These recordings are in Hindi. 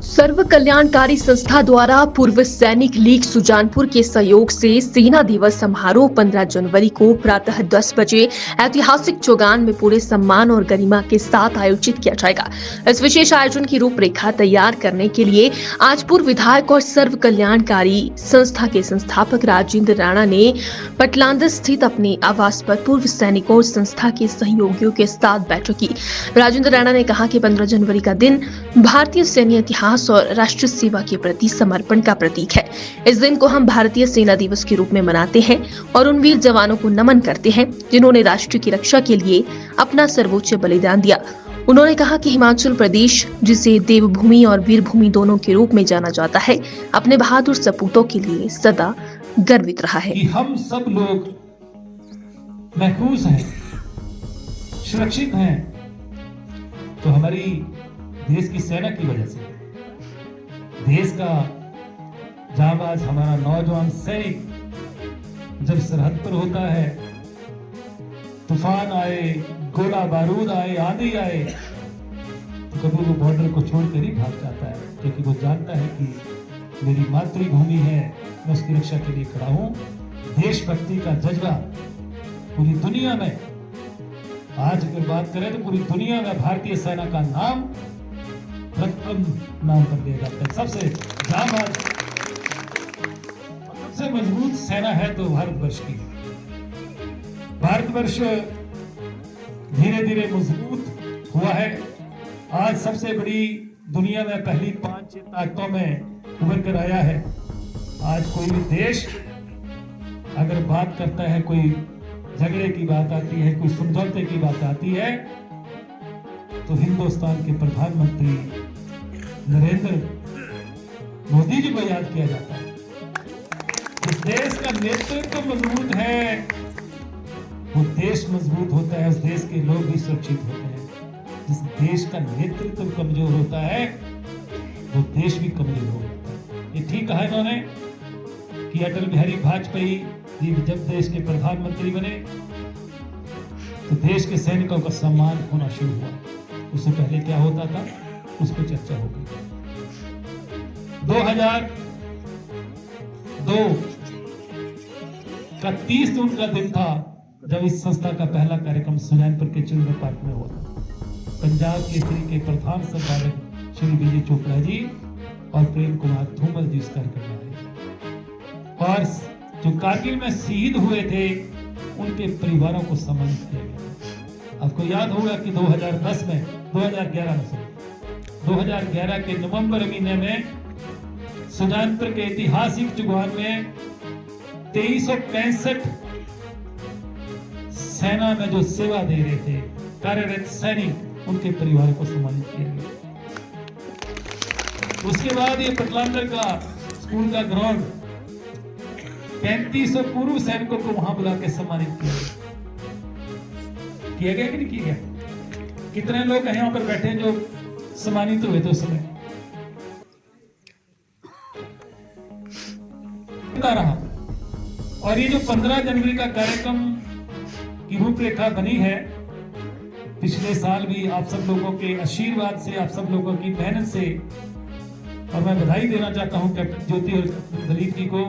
सर्व कल्याणकारी संस्था द्वारा पूर्व सैनिक लीग सुजानपुर के सहयोग से सेना दिवस समारोह 15 जनवरी को प्रातः 10 बजे ऐतिहासिक चौगान में पूरे सम्मान और गरिमा के साथ आयोजित किया जाएगा। इस विशेष आयोजन की रूपरेखा तैयार करने के लिए आज पूर्व विधायक और सर्व कल्याणकारी संस्था के संस्थापक राजेंद्र राणा ने पटलांदर स्थित अपने आवास पर पूर्व सैनिकों और संस्था के सहयोगियों के साथ बैठक की। राजेंद्र राणा ने कहा कि 15 जनवरी का दिन भारतीय सैन्य इतिहास और राष्ट्र सेवा के प्रति समर्पण का प्रतीक है। इस दिन को हम भारतीय सेना दिवस के रूप में मनाते हैं और उन वीर जवानों को नमन करते हैं जिन्होंने राष्ट्र की रक्षा के लिए अपना सर्वोच्च बलिदान दिया। उन्होंने कहा कि हिमाचल प्रदेश, जिसे देवभूमि और वीरभूमि दोनों के रूप में जाना जाता है, अपने बहादुर सपूतों के लिए सदा गर्वित रहा है। कि हम सब लोग महफूज हैं, सुरक्षित हैं, तो हमारी देश की सेना की वजह से। देश का जांबाज हमारा नौजवान सैनिक जब सरहद पर होता है, तूफान आए, गोला बारूद आए, आंधी आए, तो कभी वो बॉर्डर को छोड़कर ही भाग जाता है, क्योंकि वो जानता है कि मेरी मातृभूमि है, मैं उसकी रक्षा के लिए खड़ा हूं। देशभक्ति का जज्बा पूरी दुनिया में, आज अगर बात करें तो पूरी दुनिया में भारतीय सेना का नाम प्रथम नाम पर लिया जाता है। सबसे जांबाज, सबसे मजबूत सेना है तो भारतवर्ष की। भारतवर्ष धीरे धीरे मजबूत हुआ है। आज सबसे बड़ी दुनिया में पहली 5 ताकतों में उभर कर आया है। आज कोई भी देश अगर बात करता है, कोई झगड़े की बात आती है, कोई समझौते की बात आती है, तो हिंदुस्तान के प्रधानमंत्री नरेंद्र मोदी जी को याद किया जाता है। इस देश का नेतृत्व मजबूत है, वो देश मजबूत होता है, उस देश के लोग भी सुरक्षित होते हैं। जिस देश का नेतृत्व कमजोर होता है, वो देश भी कमजोर हो जाता है। ये ठीक कहा इन्होंने कि अटल बिहारी वाजपेयी जी जब देश के प्रधानमंत्री बने तो देश के सैनिकों का सम्मान होना शुरू हुआ। उससे पहले क्या होता था, उस पर चर्चा हो गई। 2002 का 30 जून का दिन था जब इस संस्था का पहला कार्यक्रम सुजानपुर के चिल्ड्रन पार्क में हुआ था। पंजाब केसरी के प्रधान संपादक श्री विजय चोपड़ा जी और प्रेम कुमार धूमल जी इस कार्यक्रम में आए, और जो कारगिल में शहीद हुए थे उनके परिवारों को सम्मानित किया गया। आपको याद होगा कि 2011 के नवंबर महीने में सुजानपुर के ऐतिहासिक चौगान में 2365 सेना में जो सेवा दे रहे थे कार्यरत सैनिक, उनके परिवारों को सम्मानित किया गया। उसके बाद ये पटलांदर का स्कूल का ग्राउंड 3500 पूर्व सैनिकों को वहां बुला के सम्मानित किया गया कि नहीं किया गया? कितने लोग हैं यहाँ पर बैठे जो सम्मानित हुए थे उस समय? रहा। और ये जो 15 जनवरी का कार्यक्रम की रूपरेखा बनी है, पिछले साल भी आप सब लोगों के आशीर्वाद से, आप सब लोगों की मेहनत से, और मैं बधाई देना चाहता हूं कैप्टन ज्योति और दलीप जी को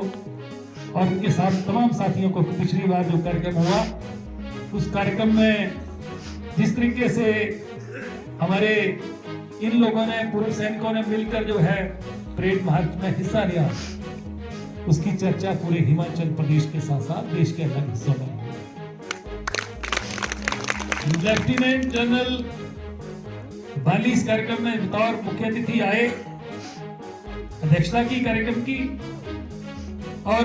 और उनके साथ तमाम साथियों को। पिछली बार जो कार्यक्रम हुआ, उस कार्यक्रम में जिस तरीके से हमारे इन लोगों ने, पूर्व सैनिकों ने मिलकर जो है परेड मार्च में हिस्सा लिया, उसकी चर्चा पूरे हिमाचल प्रदेश के साथ साथ देश के अलग हिस्सों में। लेफ्टिनेंट जनरल बाली इस कार्यक्रम में बतौर मुख्य अतिथि आए, अध्यक्षता की कार्यक्रम की, और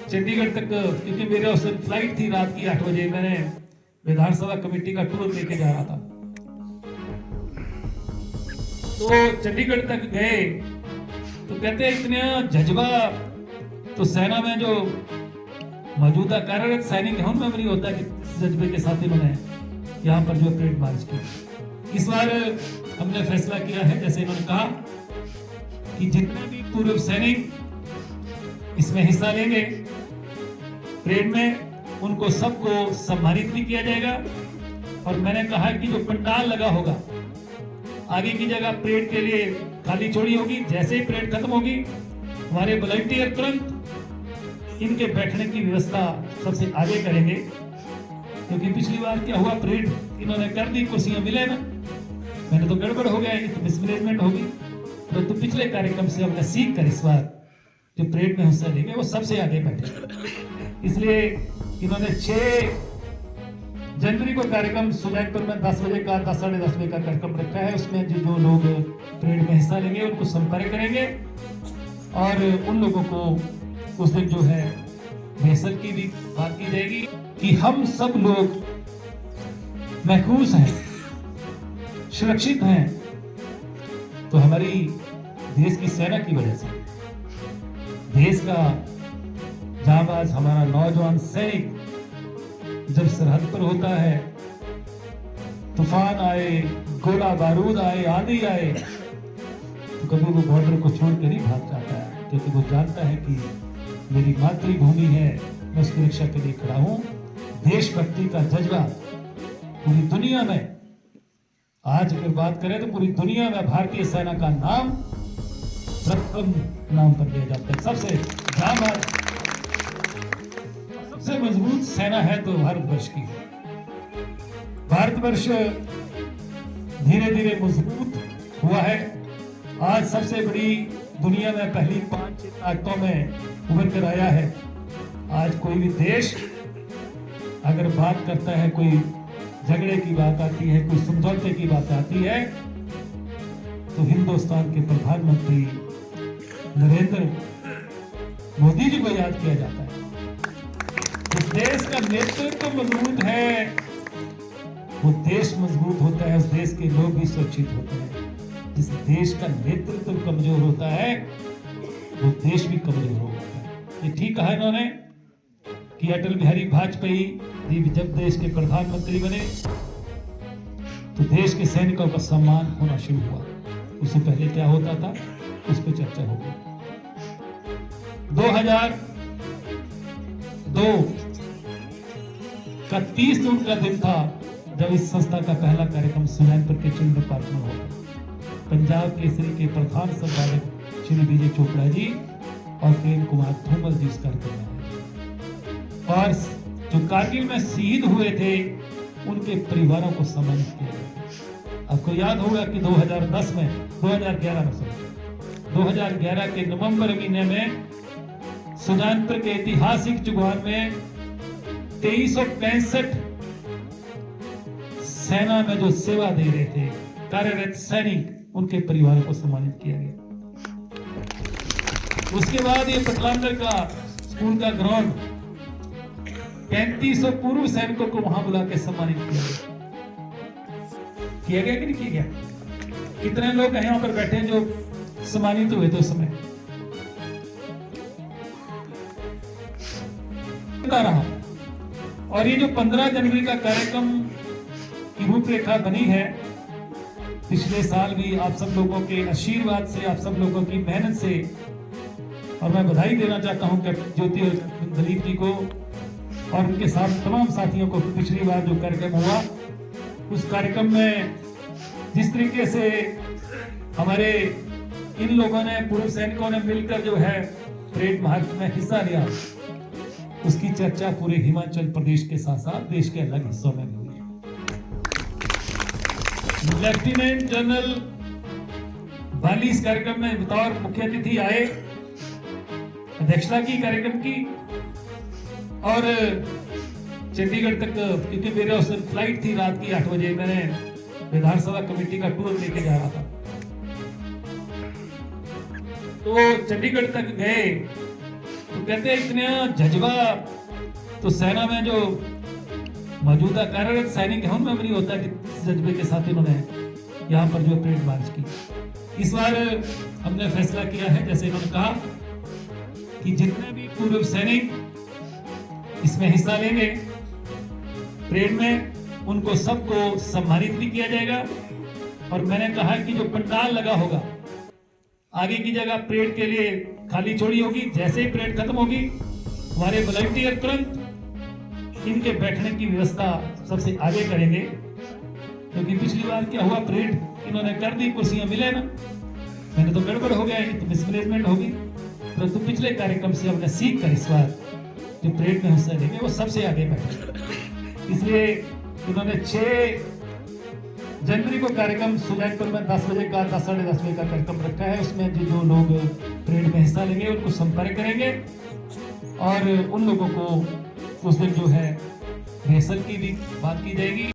चंडीगढ़ तक, क्योंकि मेरे उस दिन फ्लाइट थी रात की 8 बजे, मैंने विधानसभा कमेटी का टूर लेके जा रहा था, तो चंडीगढ़ तक गए तो कहते हैं इतना जज्बा तो सेना में जो मौजूदा कार्यरत सैनिक है उनमें भी नहीं होता कि जज्बे के साथ इन्होंने यहाँ पर जो परेड मार्च की। इस बार हमने फैसला किया है, जैसे इन्होंने कहा, कि जितने भी पूर्व सैनिक इसमें हिस्सा लेंगे परेड में, उनको सबको सम्मानित भी किया जाएगा और मैंने कहा कि जो पंडाल लगा होगा आगे की जगह परेड के लिए खाली छोड़ी होगी। जैसे ही परेड खत्म होगी हमारे वॉलंटियर तुरंत इनके बैठने की व्यवस्था सबसे आगे करेंगे, क्योंकि पिछली बार क्या हुआ, परेड इन्होंने कर दी, कुर्सियां मिले ना, मैंने तो गड़बड़ हो गया, ये तो मिसमैनेजमेंट होगी। तो पिछले कार्यक्रम से हमने सीख कर इस बार जो परेड में हिस्सा लेंगे वो सबसे आगे बैठे। इसलिए इन्होंने 6 जनवरी को कार्यक्रम सुजानपुर में 10 बजे का 10 साढ़े 10 बजे का कार्यक्रम रखा है। उसमें जो लोग परेड में हिस्सा लेंगे उनको संपर्क करेंगे और उन लोगों को उस दिन जो है रिहर्सल की भी बात की जाएगी कि हम सब लोग महफूज हैं, सुरक्षित हैं, तो हमारी देश की सेना की वजह से। देश का जाबाज हमारा नौजवान सैनिक जब सरहद पर होता है, तूफान आए, गोला बारूद आए, आंधी आए, तो कभी वो बॉर्डर को छोड़ कर नहीं भाग जाता है, क्योंकि वो जानता है कि मेरी मातृभूमि है, मैं उसकी रक्षा के लिए खड़ा हूं। देशभक्ति का जज्बा पूरी दुनिया में, आज अगर बात करें तो पूरी दुनिया में भारतीय सेना का नाम प्रथम नाम पर लिया जाता है। सबसे जाबाज, सबसे मजबूत सेना है तो भारतवर्ष की। भारतवर्ष धीरे धीरे मजबूत हुआ है। आज सबसे बड़ी दुनिया में पहली 5 ताकतों में उभर कर आया है। आज कोई भी देश अगर बात करता है, कोई झगड़े की बात आती है, कोई समझौते की बात आती है, तो हिंदुस्तान के प्रधानमंत्री नरेंद्र मोदी जी को याद किया जाता है। इस देश का नेतृत्व मजबूत है, वो देश मजबूत होता है, उस देश के लोग भी सुरक्षित होते हैं। जिस देश का नेतृत्व कमजोर होता है वो देश भी कमजोर होता है। ये ठीक कहा इन्होंने कि अटल बिहारी वाजपेयी जी जब देश के प्रधानमंत्री बने तो देश के सैनिकों का सम्मान होना शुरू हुआ। उससे पहले क्या होता था उस पर चर्चा होगी। 2002 का 30 जून का दिन था जब इस संस्था का पहला कार्यक्रम सुजानपुर के चिल्ड्रन पार्क में हुआ। पंजाब केसरी के प्रधान संपादक श्री विजय चोपड़ा जी और प्रेम कुमार धूमल जी इस कार्यक्रम में, और जो कारगिल में शहीद हुए थे उनके परिवारों को सम्मानित किया गया। आपको याद होगा कि 2011 के नवंबर महीने में सुजानपुर के ऐतिहासिक चुगवान में 2365 सेना में जो सेवा दे रहे थे कार्यरत सैनिक, उनके परिवारों को सम्मानित किया गया। उसके बाद ये पटलांदर का स्कूल का ग्राउंड 3500 पूर्व सैनिकों को वहां बुला के सम्मानित किया गया कि नहीं किया गया? कितने लोग यहाँ पर बैठे जो सम्मानित हुए थे उस समय? रहा। और ये जो 15 जनवरी का कार्यक्रम की रूपरेखा बनी है, पिछले साल भी आप सब लोगों के आशीर्वाद से, आप सब लोगों की मेहनत से, और मैं बधाई देना चाहता हूं ज्योति और दलीप जी को और उनके साथ तमाम साथियों को। पिछली बार जो कार्यक्रम हुआ उस कार्यक्रम में जिस तरीके से हमारे इन लोगों ने, पूर्व सैनिकों ने मिलकर जो है परेड महाराष्ट्र में हिस्सा लिया, उसकी चर्चा पूरे हिमाचल प्रदेश के साथ साथ देश के अलग हिस्सों में भी हुई। लेफ्टिनेंट जनरल बाली इस कार्यक्रम में बतौर मुख्य अतिथि आए, अध्यक्षता की कार्यक्रम की, और चंडीगढ़ तक, क्योंकि मेरे उस दिन फ्लाइट थी रात की 8 बजे, मैंने विधानसभा कमेटी का टूर लेके जा रहा था, तो चंडीगढ़ तक गए तो कहते इतना जज्बा तो सेना में जो मौजूदा कार्यरत सैनिक है उनमें नहीं होता कि जज्बे के साथ इन्होंने यहाँ पर जो परेड मार्च की। इस बार हमने फैसला किया है, जैसे इन्होंने कहा, कि जितने भी पूर्व सैनिक इसमें हिस्सा लेंगे परेड में, उनको सबको सम्मानित भी किया जाएगा। और मैंने कहा कि जो पंडाल लगा होगा आगे की जगह परेड के लिए खाली छोड़ी होगी। जैसे ही परेड खत्म होगी हमारे वॉलंटियर तुरंत इनके बैठने की व्यवस्था सबसे आगे करेंगे, क्योंकि पिछली बार क्या हुआ, परेड इन्होंने कर दी, कुर्सियां मिले ना, मैंने तो गड़बड़ हो गया, ये तो मिसमैनेजमेंट होगी। परंतु पिछले कार्यक्रम से हमने सीख कर इस बार जो परेड में हिस्सा लेंगे वो सबसे आगे बैठे। इसलिए इन्होंने 6 जनवरी को कार्यक्रम सुजानपुर में 10 बजे का 10 साढ़े 10 बजे का कार्यक्रम रखा है। उसमें जो लोग परेड में हिस्सा लेंगे उनको संपर्क करेंगे और उन लोगों को उस दिन जो है रिहर्सल की भी बात की जाएगी।